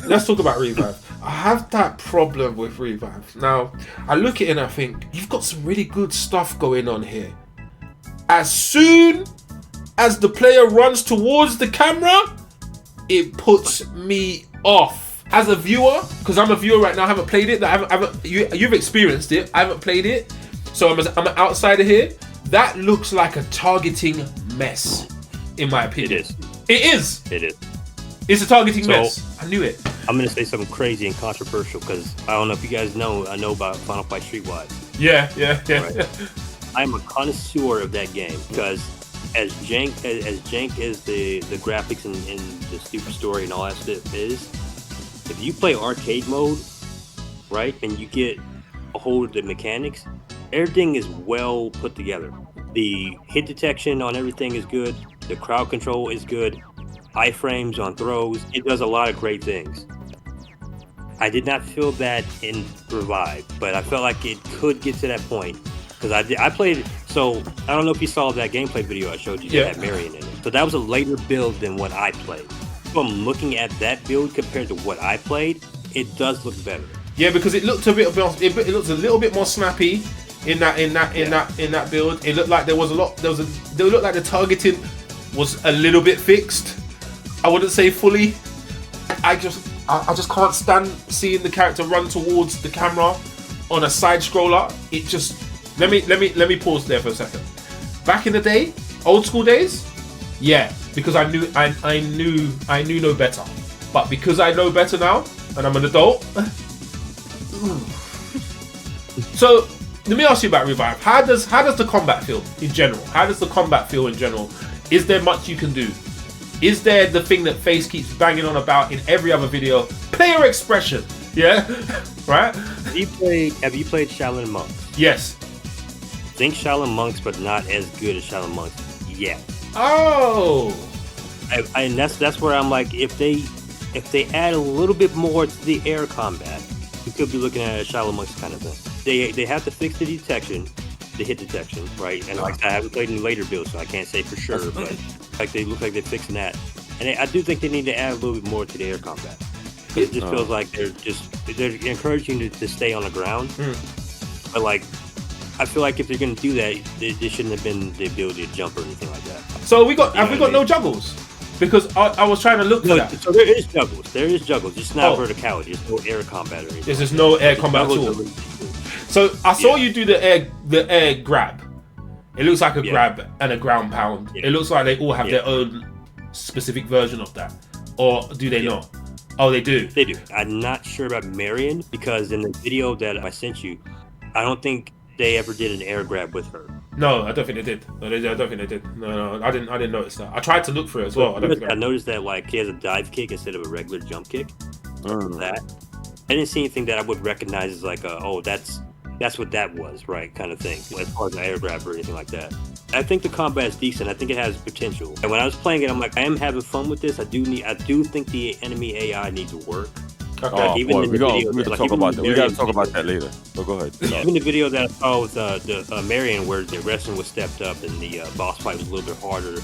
let's talk about Revive. I have that problem with Revive. Now, I look at it and I think, you've got some really good stuff going on here. As soon as the player runs towards the camera, it puts me off. As a viewer, because I'm a viewer right now, I haven't played it. You've experienced it. I haven't played it. So I'm an outsider here. That looks like a targeting mess, in my opinion. It is. It's a targeting mess. I knew it. I'm going to say something crazy and controversial because I don't know if you guys know, I know about Final Fight Streetwise. Yeah. Right? I'm a connoisseur of that game because as jank as the graphics and the stupid story and all that stuff is, if you play arcade mode, right, and you get a hold of the mechanics, everything is well put together. The hit detection on everything is good. The crowd control is good. Iframes on throws. It does a lot of great things. I did not feel that in Revive, but I felt like it could get to that point because I played. So I don't know if you saw that gameplay video I showed you that had Marion in it. So that was a later build than what I played. If I'm looking at that build compared to what I played, it does look better. Yeah, because it looked a bit. It looked a little bit more snappy in that build. It looked like there was a lot. They looked like the targeting was a little bit fixed. I wouldn't say fully. I just can't stand seeing the character run towards the camera on a side scroller. It just let me pause there for a second. Back in the day, old school days, yeah, because I knew no better. But because I know better now and I'm an adult, so let me ask you about Revive. How does the combat feel in general? How does the combat feel in general? Is there much you can do? Is there the thing that Face keeps banging on about in every other video? Player expression. Yeah? Right? Have you played Shaolin Monks? Yes. Think Shaolin Monks, but not as good as Shaolin Monks yet. Oh. And that's where I'm like, if they add a little bit more to the air combat, you could be looking at a Shaolin Monks kind of thing. They have to fix the detection, the hit detection, right? And like I haven't played any later builds, so I can't say for sure, but like they look like they're fixing that. And I do think they need to add a little bit more to the air combat. It just feels like they're encouraging you to stay on the ground. But like, I feel like if they're going to do that, they shouldn't have been the ability to jump or anything like that. So have we got no juggles? Because I was trying to look for that. So there is juggles. It's not verticality. There's no air combat or anything. There's just no air combat at all. So I saw you do the air grab. It looks like a grab and a ground pound. It looks like they all have their own specific version of that. Or do they not? Oh, they do. They do. I'm not sure about Marion because in the video that I sent you, I don't think they ever did an air grab with her. No, I don't think they did. I don't think they did. No, I didn't notice that. I tried to look for it as well. I noticed that like he has a dive kick instead of a regular jump kick. That I didn't see anything that I would recognize as like that's what that was, right? Kind of thing. As far as an air grab or anything like that. I think the combat is decent. I think it has potential. And when I was playing it, I'm like, I am having fun with this. I do think the enemy AI needs work. Okay. We gotta talk about that. We gotta talk about that later. But go ahead. Even the video that I saw with the Marion, where the wrestling was stepped up and the boss fight was a little bit harder,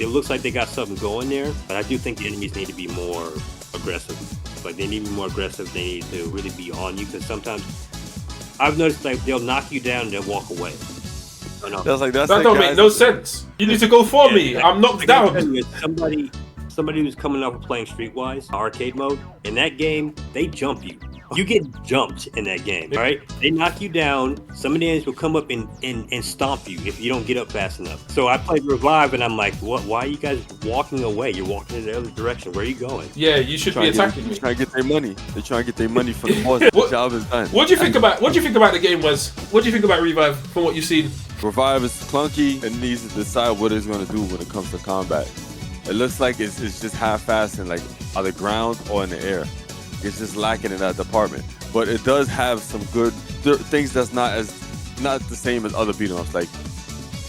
it looks like they got something going there. But I do think the enemies need to be more aggressive. Like they need to be more aggressive. They need to really be on you because sometimes I've noticed like they'll knock you down and they'll walk away. That don't make no sense. You need to go for me. I'm knocked down. Somebody who's coming up and playing Streetwise arcade mode, in that game, they jump you. You get jumped in that game, all right? They knock you down. Some of the enemies will come up and stomp you if you don't get up fast enough. So I played Revive, and I'm like, what? Why are you guys walking away? You're walking in the other direction. Where are you going? Yeah, you should be attacking me. They're trying to get their money. They're trying to get their money from the boss. The job is done. What do you think about the game, Wes? What do you think about Revive from what you've seen? Revive is clunky and needs to decide what it's going to do when it comes to combat. It looks like it's just half-assed in like on the ground or in the air. It's just lacking in that department. But it does have some good things that's not the same as other beat-em-ups. Like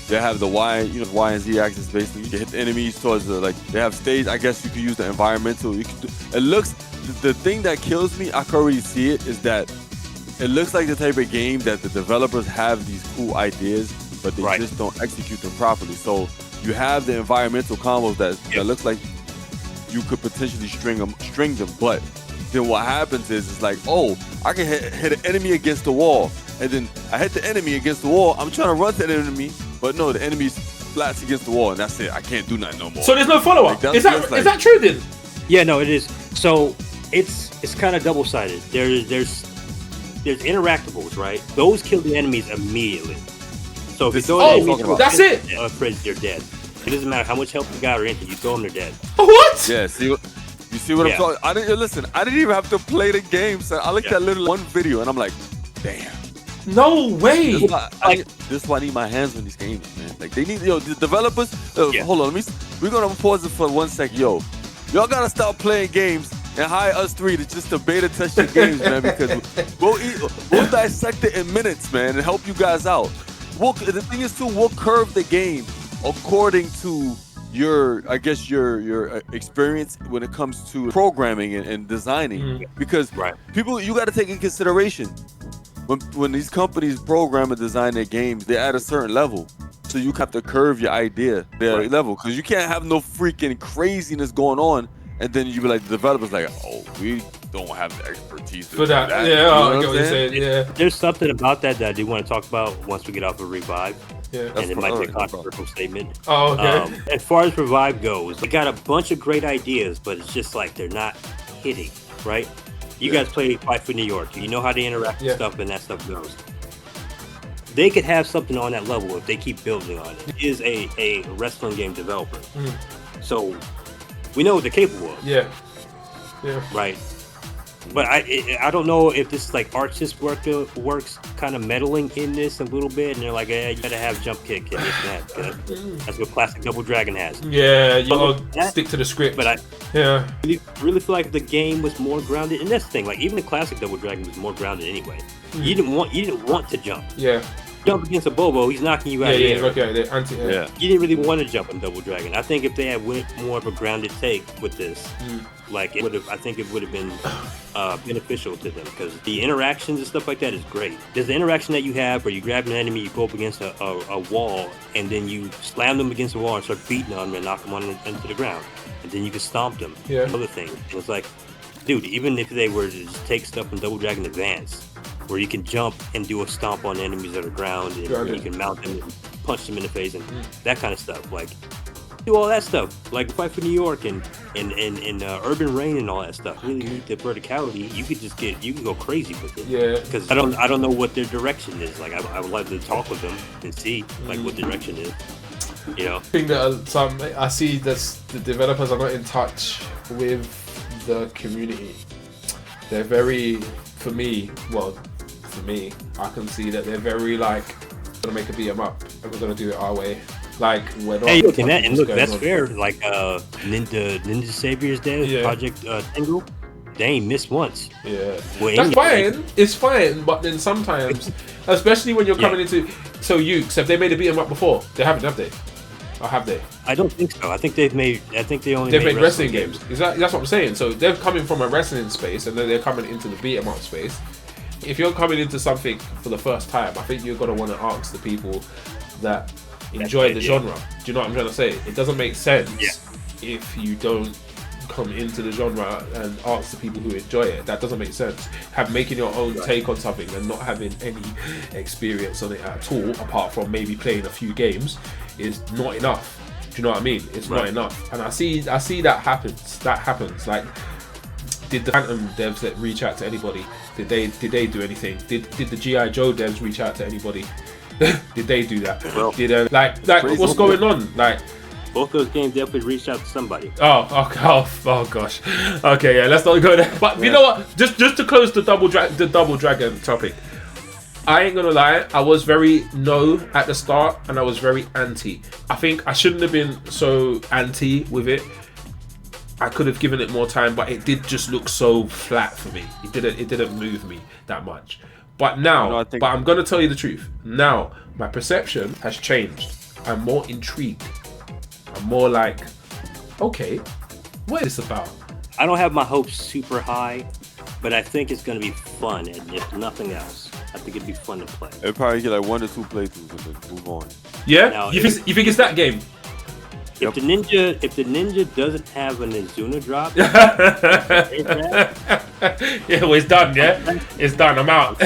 they have the Y and Z axis basically. You can hit the enemies towards they have stage. I guess you could use the environmental. It looks, the thing that kills me, I can already see it, is that it looks like the type of game that the developers have these cool ideas, but they just don't execute them properly. So you have the environmental combos that looks like you could potentially string them, but then what happens is it's like, oh, I can hit an enemy against the wall, and then I hit the enemy against the wall. I'm trying to run to the enemy, but no, the enemy's flats against the wall, and that's it. I can't do nothing no more. So there's no follow up. Like, is that true then? Yeah, no, it is. So it's kind of double sided. There's interactables, right? Those kill the enemies immediately. So if you throw an enemy, that's it. They're dead. It doesn't matter how much health you got or anything. You throw them, they're dead. What? Yeah. You see what I'm talking? I didn't listen. I didn't even have to play the game. So I looked at little one video, and I'm like, damn. No way. This is why I need my hands on these games, man. Like they need, the developers. Hold on, we're gonna pause it for 1 second, y'all gotta stop playing games and hire us three to beta test your games, man. Because we'll dissect it in minutes, man, and help you guys out. The thing is too, we'll curve the game according to your experience when it comes to programming and designing. Because people, you got to take in consideration when these companies program and design their games, they're at a certain level. So you have to curve your idea their level, because you can't have no freaking craziness going on, and then you be like, the developers like, oh, we don't have the expertise for that. Yeah, you know I get what you're saying. Yeah, there's something about that I do want to talk about once we get off of Revive. Yeah, and it might be a controversial statement. Oh, okay. As far as Revive goes, they got a bunch of great ideas, but it's just like they're not hitting, right? You guys play Fight for New York. You know how they interact with stuff, and that stuff goes. They could have something on that level if they keep building on it. It is a wrestling game developer. So we know what they're capable of. Yeah. Right. But I don't know if this is like artist works kind of meddling in this a little bit, and they're like, you gotta have jump kick and this and that. That's what classic Double Dragon has. Yeah, you gotta stick to the script. But I really feel like the game was more grounded, and that's the thing. Like even the classic Double Dragon was more grounded anyway. You didn't want to jump. Yeah. Jump against a Bobo, he's knocking you out of the air. Okay, You didn't really want to jump on Double Dragon. I think if they had went more of a grounded take with this, like I think it would have been beneficial to them, because the interactions and stuff like that is great. There's the interaction that you have where you grab an enemy, you go up against a wall, and then you slam them against the wall and start beating on them and knock them into the ground, and then you can stomp them. Yeah. Other things. And it's like, dude, even if they were to just take stuff from Double Dragon Advance, where you can jump and do a stomp on enemies that are ground, and you can mount them and punch them in the face and that kind of stuff. Like, do all that stuff, like Fight for New York and Urban Reign and all that stuff. Really need the verticality. You can go crazy with it. Yeah. Because I don't know what their direction is. Like I would like to talk with them and see like what the direction is. You know. I think that I see that the developers are not in touch with the community. They're very, for me, I can see that they're very like, gonna make a beat 'em up and we're gonna do it our way. Like, we're not. Hey, look, that's fair. Like Ninja Savior's Day, Project Tingle, they ain't missed once. Yeah, that's fine. It's fine, but then sometimes, especially when you're coming into, Ukes, have they made a beat 'em up before? They haven't, have they? Or have they? I don't think so. I think they only made wrestling games. That's what I'm saying. So they're coming from a wrestling space, and then they're coming into the beat 'em up space. If you're coming into something for the first time, I think you're gonna want to ask the people that enjoy the genre. Do you know what I'm trying to say? It doesn't make sense if you don't come into the genre and ask the people who enjoy it. That doesn't make sense. Making your own take on something and not having any experience on it at all, apart from maybe playing a few games, is not enough. Do you know what I mean? It's not enough. And I see that happens. That happens. Like, did the Phantom devs that reach out to anybody? Did they do anything? Did the G.I. Joe devs reach out to anybody? Did they do that? Well, did like what's going on? Like, both those games definitely reached out to somebody. Oh gosh. Okay, yeah, let's not go there. But you know what? Just to close the Double Dragon topic, I ain't gonna lie. I was very no at the start, and I was very anti. I think I shouldn't have been so anti with it. I could have given it more time, but it did just look so flat for me. It didn't move me that much. But now, I'm gonna tell you the truth. Now, my perception has changed. I'm more intrigued. I'm more like, okay, what is this about? I don't have my hopes super high, but I think it's gonna be fun, and if nothing else, I think it'd be fun to play. It'd probably get like 1 to 2 playthroughs and then move on. Yeah? You think it's that game? If the ninja doesn't have an Azuna drop, yeah, well, it's done. Yeah, it's done. I'm out.